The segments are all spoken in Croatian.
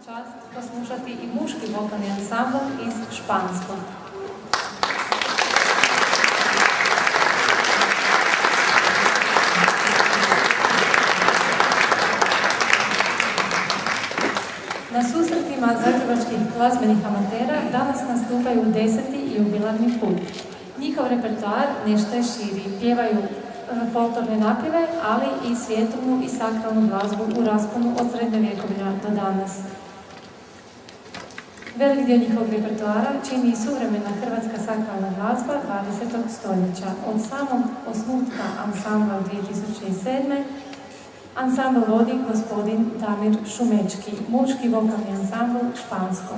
čast poslušati i muški vokalni ansambl iz Španskog. Na susretima zagrebačkih glazbenih amatera danas nastupaju 10. jubilarni put. Njihov repertoar nešto je širi, pjevaju folklorne napjeve, ali i svjetovnu i sakralnu glazbu u rasponu od srednjovjekovlja do danas. Velik dio njihovog repertoara čini i suvremena hrvatska sakralna glazba 20. stoljeća. Od samog osnutka ansambla 2007. ansambl vodi gospodin Damir Šumečki, muški vokalni ansambl Špansko.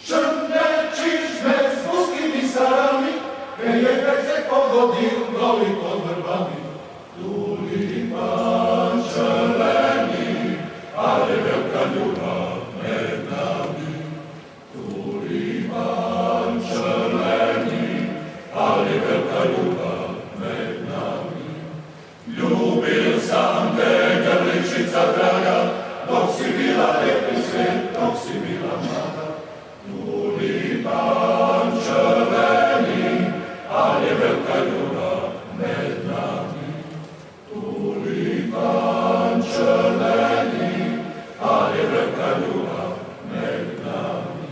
Šrne čižme s muskimi sarami, vjetar se pogodio doli pod vrbami. Tulipan čeleni, ali velika ljubav med nami. Tulipan čeleni, ali velika ljubav med nami. Ljubil sam te, grličica draga, dok si bila lijep u svijet, dok si bila mlada. Tulipan červeni, ali je velika ljubav med nami. Tulipan červeni, ali je velika ljubav med nami.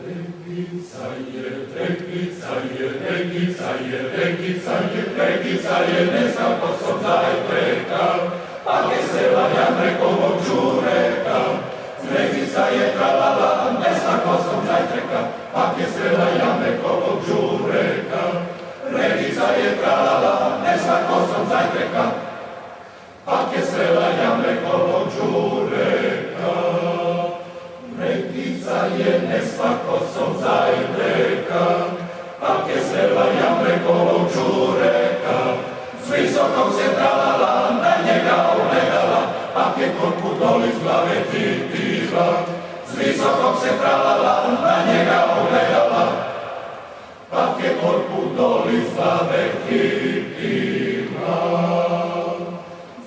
Rekica je, rekica je, rekica je, rekica je, rekica je, ne znam ko sam zajtreka, pa ke sela ja prekovog čureka. Rekica je tralala, ne zna ko sam zajtreka, pak je srela ja nekovog žureka. Rekica je tralala, ne zna ko sam zajtreka, pak je srela ja nekovog žureka. Rekica je ne zna ko sam zajtreka, pak je srela ja nekovog žureka. S visokog se tralala, na njega ogledala, pak je korpu doli s glave tipila. S visokog se tralala, na njega ogledala, pak je korpu doli s glave tipila.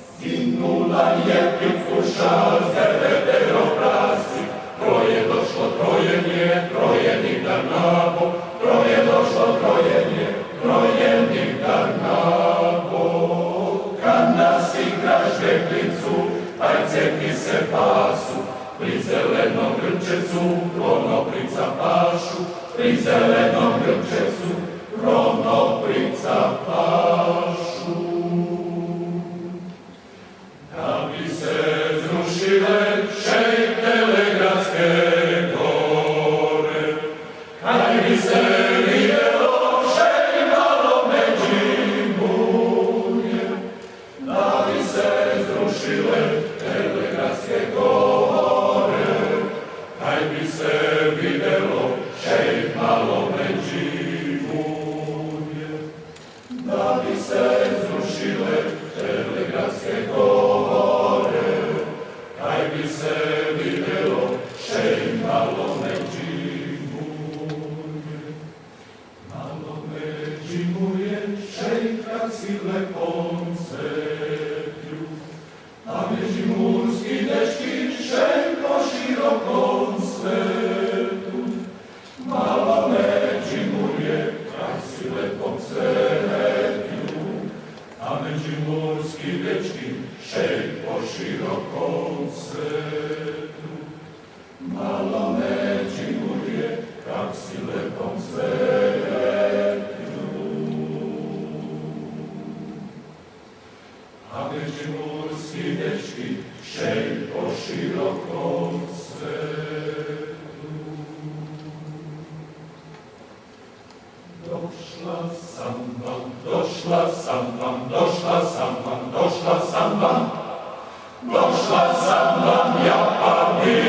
Skinula je pitfuša, zervedero prasi, troje došlo, troje nije, troje ni dar nabo, troje došlo, troje nije, troje ni dar nabo. Kad nas igraš žeklicu, ajceki se pasu, pri zelenom grčecu kronoprica pašu, pri zelenom grčecu kronoprica pašu. Da bi se zrušile Telegrafske gore, kad bi se vidjelo malo Međimurje, da bi se zrušile Telegrafske gore, kad bi se vidjelo malo Međimurje, da bi se zrušile Telegrafske gore, kad bi se vidjelo malo Međimurje. Malo Međimurje, kad si lepom cetlju, a međimurski dečki po širokom svetu. Malo Međimurje, kad si lepom cetlju, a međimurski dečki po širokom svetu. Malo Međimurje, kak si lepom svetu. A međimurski dečki po širokom svetu. Dok Došla sam vam, došla sam vam, došla sam vam, došla sam vam, došla sam vam, ja pa vi.